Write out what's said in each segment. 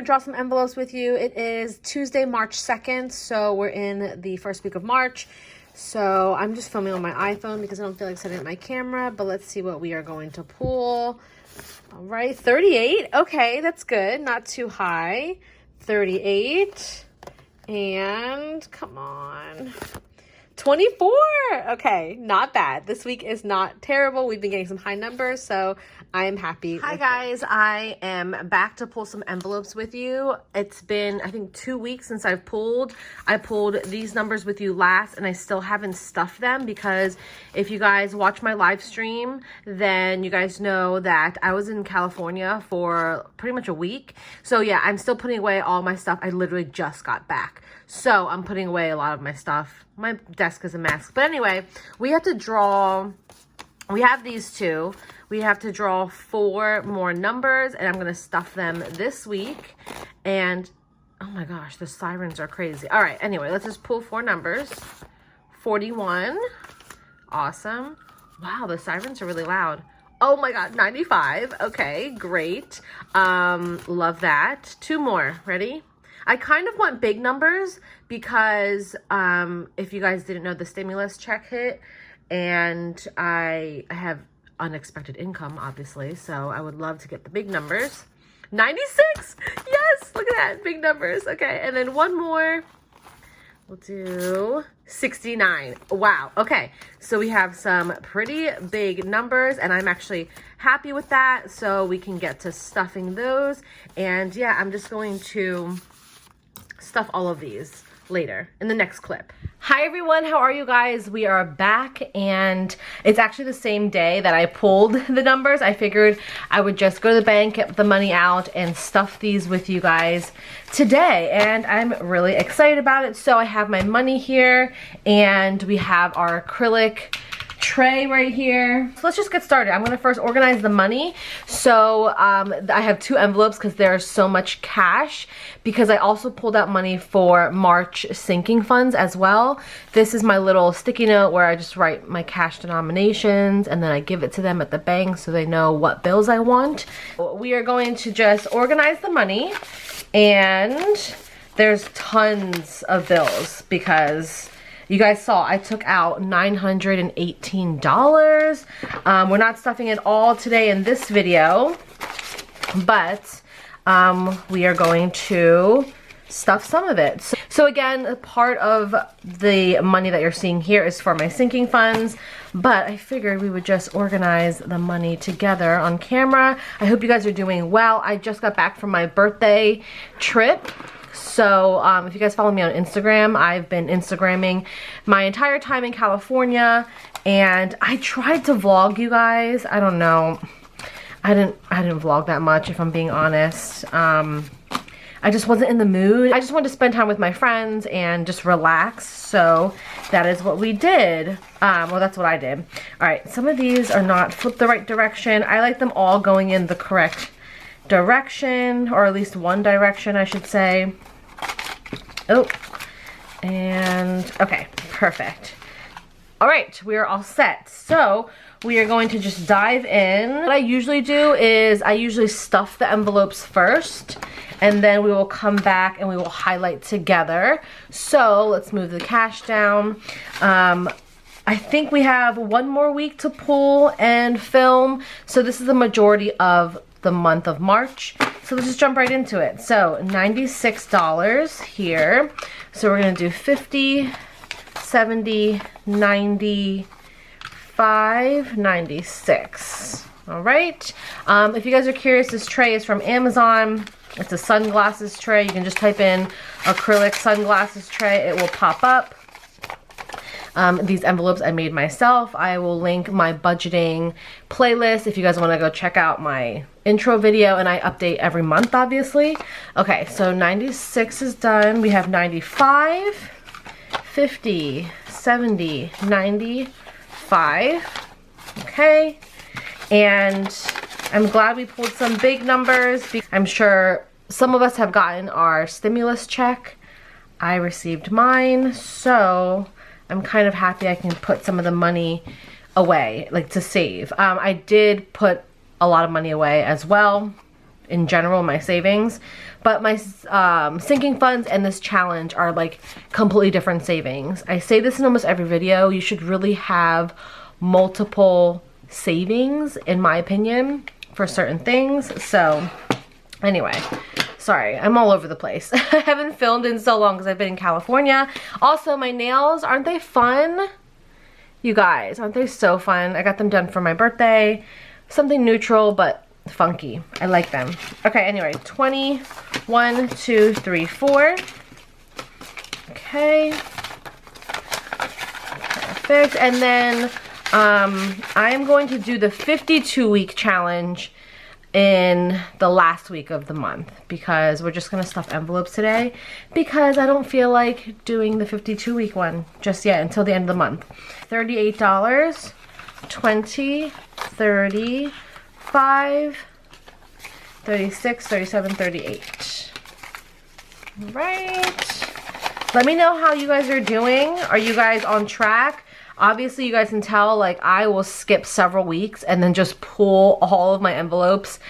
draw some envelopes with you. It is Tuesday, March 2nd, so we're in the first week of March. So I'm just filming on my iPhone because I don't feel like setting up my camera, but let's see what we are going to pull. All right, 38. Okay, that's good. Not too high. 38. And come on. 24. Okay, not bad. This week is not terrible. We've been getting some high numbers, so I am happy. Hi guys, I am back to pull some envelopes with you. It's been, I think, 2 weeks since I've pulled. I pulled these numbers with you last, and I still haven't stuffed them because if you guys watch my live stream, then you guys know that I was in California for pretty much a week. So yeah, I'm still putting away all my stuff. I literally just got back. So I'm putting away a lot of my stuff. My desk is a mess. But anyway, we have to draw, we have these two. We have to draw 4 more numbers, and I'm going to stuff them this week. And, oh my gosh, the sirens are crazy. All right, anyway, let's just pull 4 numbers. 41. Awesome. Wow, the sirens are really loud. Oh my God, 95. Okay, great. Love that. 2 more. Ready? I kind of want big numbers because if you guys didn't know, the stimulus check hit and I have unexpected income, obviously, so I would love to get the big numbers. 96. Yes, look at that, big numbers. Okay, and then 1 more. We'll do 69. Wow. Okay, so we have some pretty big numbers, and I'm actually happy with that, so we can get to stuffing those. And yeah, I'm just going to stuff all of these later in the next clip. Hi everyone, how are you guys? We are back, and it's actually the same day that I pulled the numbers. I figured I would just go to the bank, get the money out, and stuff these with you guys today, and I'm really excited about it. So I have my money here, and we have our acrylic tray right here. So let's just get started. I'm gonna first organize the money. So I have 2 envelopes because there's so much cash, because I also pulled out money for March sinking funds as well. This is my little sticky note where I just write my cash denominations, and then I give it to them at the bank so they know what bills I want. We are going to just organize the money, and there's tons of bills because you guys saw I took out $918. We're not stuffing it all today in this video, but we are going to stuff some of it. So again, part of the money that you're seeing here is for my sinking funds, but I figured we would just organize the money together on camera. I hope you guys are doing well. I just got back from my birthday trip. So if you guys follow me on Instagram, I've been Instagramming my entire time in California, and I tried to vlog, you guys. I don't know. I didn't vlog that much, if I'm being honest. I just wasn't in the mood. I just wanted to spend time with my friends and just relax. So that is what we did. Well, that's what I did. All right, some of these are not flipped the right direction. I like them all going in the correct direction, or at least one direction, I should say. Oh, and okay, perfect. All right, we are all set. So we are going to just dive in. What I usually do is I usually stuff the envelopes first, and then we will come back and we will highlight together. So let's move the cash down. I think we have 1 more week to pull and film. So this is the majority of the month of March. So let's just jump right into it. So $96 here. So we're gonna do 50, 70, 95, 96. All right. If you guys are curious, this tray is from Amazon. It's a sunglasses tray. You can just type in acrylic sunglasses tray. It will pop up. These envelopes I made myself. I will link my budgeting playlist if you guys want to go check out my intro video, and I update every month, obviously. Okay, so 96 is done. We have 95, 50, 70, 95. Okay, and I'm glad we pulled some big numbers. I'm sure some of us have gotten our stimulus check. I received mine, so I'm kind of happy I can put some of the money away, like to save. I did put a lot of money away as well. in general, my savings. But my sinking funds and this challenge are like completely different savings. I say this in almost every video. You should really have multiple savings, in my opinion, for certain things. So anyway, sorry, I'm all over the place. I haven't filmed in so long because I've been in California. Also, my nails, aren't they fun? You guys, aren't they so fun? I got them done for my birthday. Something neutral, but funky. I like them. Okay, anyway, 20, 1, 2, 3, 4. Okay. Perfect. And then I'm going to do the 52-week challenge in the last week of the month because we're just going to stuff envelopes today because I don't feel like doing the 52-week one just yet until the end of the month. $38, 20, 30, 5, 36, 37, 38. All right. Let me know how you guys are doing. Are you guys on track? Obviously, you guys can tell, like, I will skip several weeks and then just pull all of my envelopes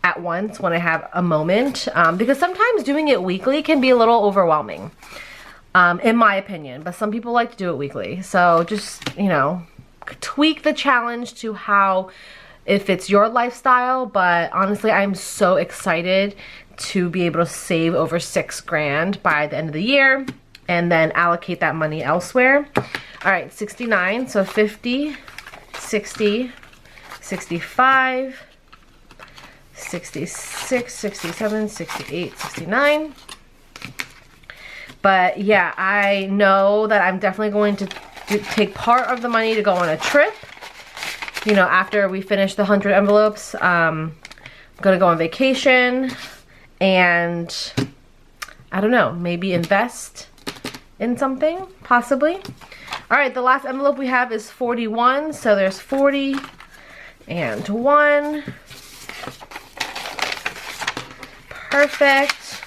at once when I have a moment. Because sometimes doing it weekly can be a little overwhelming, in my opinion. But some people like to do it weekly. So just, you know, tweak the challenge to how it fits your lifestyle. But honestly, I'm so excited to be able to save over $6 grand by the end of the year and then allocate that money elsewhere. All right, 69, so 50, 60, 65, 66, 67, 68, 69. But yeah, I know that I'm definitely going to take part of the money to go on a trip. You know, after we finish the 100 envelopes, I'm gonna go on vacation and I don't know, maybe invest in something, possibly. All right, the last envelope we have is 41, so there's 40 and 1. Perfect.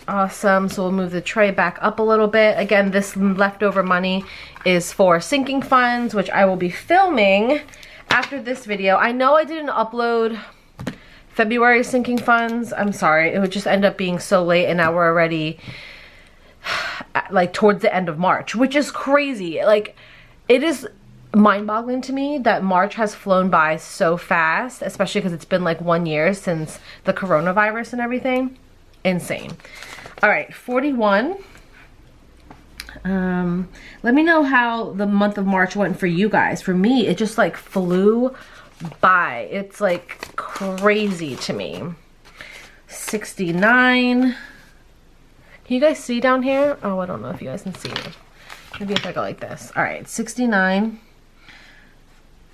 Awesome, so we'll move the tray back up a little bit. Again, this leftover money is for sinking funds, which I will be filming after this video. I know I didn't upload February sinking funds. I'm sorry, it would just end up being so late and now we're already like towards the end of March, which is crazy. Like, it is mind-boggling to me that March has flown by so fast, especially because it's been like 1 year since the coronavirus and everything. Insane. All right, 41. Let me know how the month of March went for you guys. For me, it just like flew by. It's like crazy to me. 69. Can you guys see down here? Oh, I don't know if you guys can see. Maybe if I go like this. All right, 69.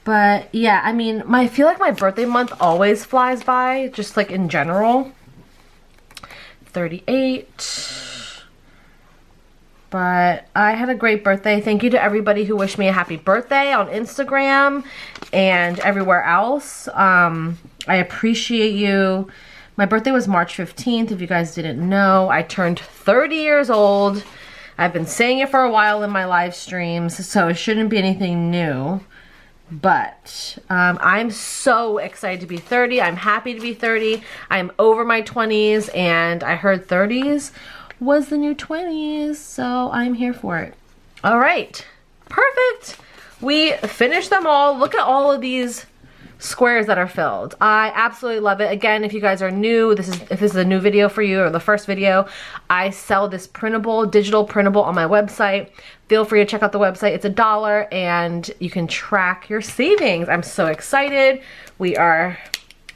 But yeah, I mean, I feel like my birthday month always flies by, just like in general. 38. But I had a great birthday. Thank you to everybody who wished me a happy birthday on Instagram and everywhere else. I appreciate you. My birthday was March 15th, if you guys didn't know. I turned 30 years old. I've been saying it for a while in my live streams, so it shouldn't be anything new. But I'm so excited to be 30. I'm happy to be 30. I'm over my 20s, and I heard 30s was the new 20s, so I'm here for it. All right, perfect. We finished them all. Look at all of these squares that are filled. I absolutely love it. Again, if you guys are new, if this is a new video for you or the first video, I sell this printable, digital printable on my website. Feel free to check out the website. It's $1 and you can track your savings. I'm so excited. We are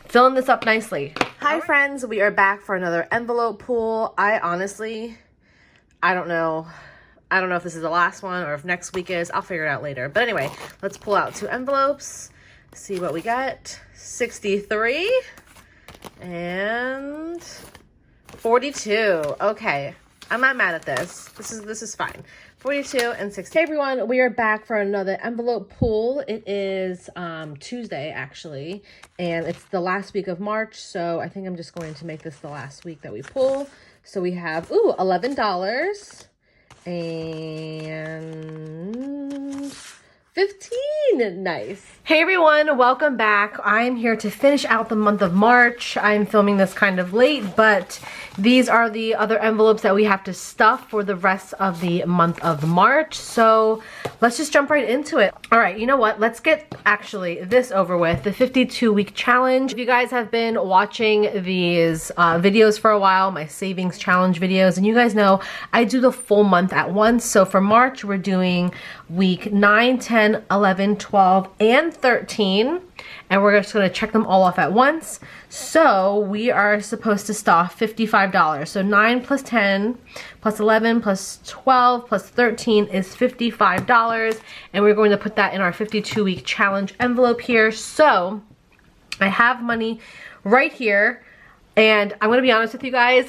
filling this up nicely. Hi friends, we are back for another envelope pull. I honestly don't know if this is the last one or if next week is. I'll figure it out later. But anyway, let's pull out 2 envelopes. See what we got. 63 and 42. Okay, I'm not mad at this. This is fine. 42 and 60. Hey everyone, we are back for another envelope pull. It is Tuesday actually, and it's the last week of March, so I think I'm just going to make this the last week that we pull. So we have $11 and 15. mean nice? Hey everyone, welcome back. I'm here to finish out the month of March. I'm filming this kind of late, but these are the other envelopes that we have to stuff for the rest of the month of March. So let's just jump right into it. All right, you know what? Let's get actually this over with, the 52-week challenge. If you guys have been watching these videos for a while, my savings challenge videos, and you guys know I do the full month at once. So for March, we're doing week 9, 10, 11, 12, and 13, and we're just going to check them all off at once. So we are supposed to stuff $55. So 9 plus 10 plus 11 plus 12 plus 13 is $55, and we're going to put that in our 52-week challenge envelope here. So I have money right here, and I'm going to be honest with you guys.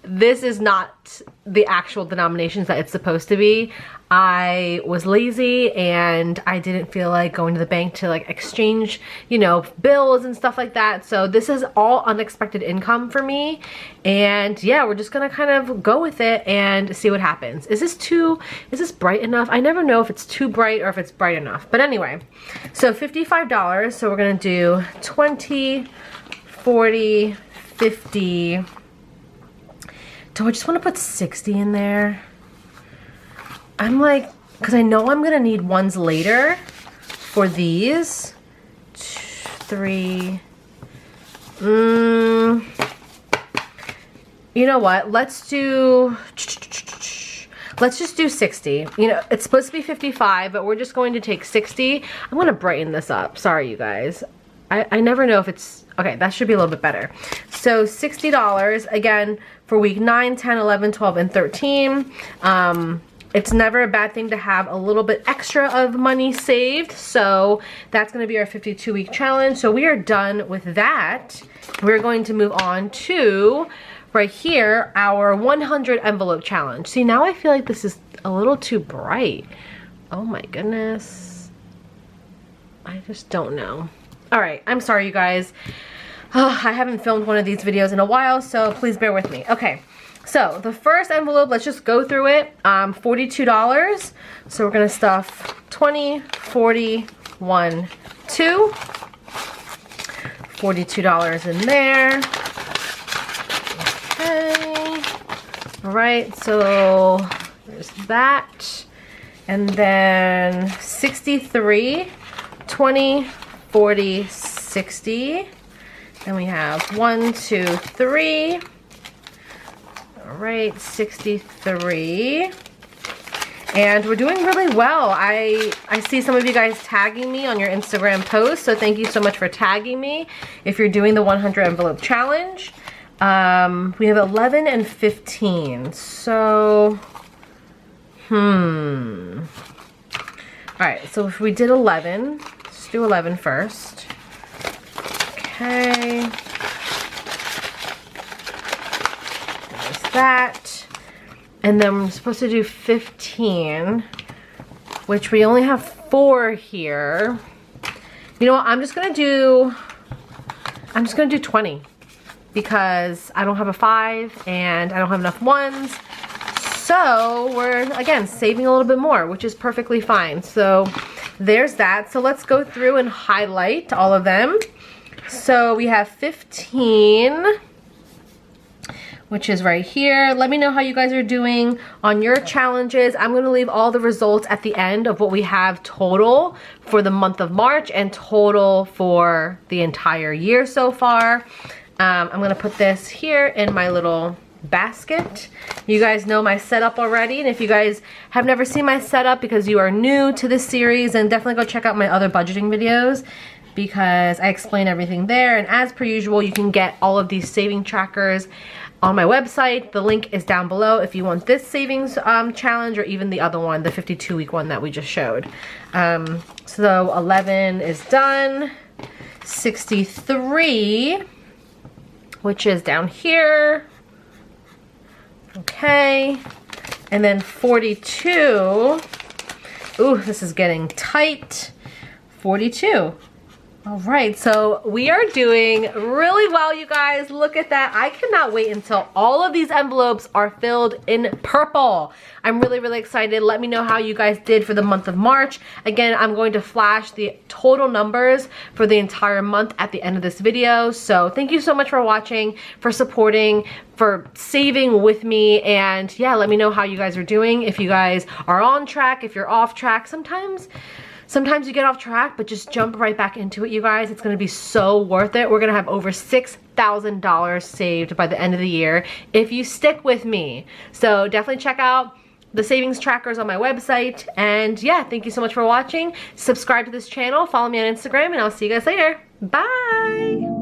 This is not the actual denominations that it's supposed to be. I was lazy and I didn't feel like going to the bank to like exchange, you know, bills and stuff like that. So this is all unexpected income for me. And yeah, we're just gonna kind of go with it and see what happens. Is this bright enough? I never know if it's too bright or if it's bright enough. But anyway, so $55. So we're gonna do 20, 40, 50. Do I just want to put 60 in there? I'm like, because I know I'm going to need ones later for these. 3. You know what? Let's just do 60. You know, it's supposed to be 55, but we're just going to take 60. I'm going to brighten this up. Sorry, you guys. I never know if it's, okay, that should be a little bit better. So $60, again, for week 9, 10, 11, 12, and 13. It's never a bad thing to have a little bit extra of money saved. So that's going to be our 52-week challenge. So we are done with that. We're going to move on to, right here, our 100 envelope challenge. See, now I feel like this is a little too bright. Oh my goodness. I just don't know. All right, I'm sorry, you guys. Oh, I haven't filmed one of these videos in a while, so please bear with me. Okay, so the first envelope, let's just go through it. $42. So we're gonna stuff 20, 40, 1, 2. $42 in there. Okay. All right, so there's that. And then 63, 20, 40, 60. Then we have 1, 2, 3. All right, 63. And we're doing really well. I see some of you guys tagging me on your Instagram posts, so thank you so much for tagging me if you're doing the 100 envelope challenge. We have 11 and 15. So, all right, so if we did 11, let's do 11 first. Okay. There's that. And then we're supposed to do 15, which we only have 4 here. You know what? I'm just gonna do 20 because I don't have a 5 and I don't have enough ones. So we're, again, saving a little bit more, which is perfectly fine. So there's that. So let's go through and highlight all of them. So we have 15, which is right here. Let me know how you guys are doing on your challenges. I'm going to leave all the results at the end of what we have total for the month of March and total for the entire year so far. I'm going to put this here in my little basket. You guys know my setup already, and if you guys have never seen my setup because you are new to this series, then definitely go check out my other budgeting videos because I explain everything there. And as per usual, you can get all of these saving trackers on my website. The link is down below if you want this savings challenge or even the other one, the 52-week one that we just showed. So 11 is done. 63, which is down here. Okay, and then 42. Ooh, this is getting tight. 42. All right, so we are doing really well, you guys. Look at that. I cannot wait until all of these envelopes are filled in purple. I'm really, really excited. Let me know how you guys did for the month of March. Again, I'm going to flash the total numbers for the entire month at the end of this video. So thank you so much for watching, for supporting, for saving with me, and yeah, let me know how you guys are doing. If you guys are on track, if you're off track. Sometimes you get off track, but just jump right back into it, you guys. It's gonna be so worth it. We're gonna have over $6,000 saved by the end of the year if you stick with me. So definitely check out the savings trackers on my website. And yeah, thank you so much for watching. Subscribe to this channel, follow me on Instagram, and I'll see you guys later. Bye.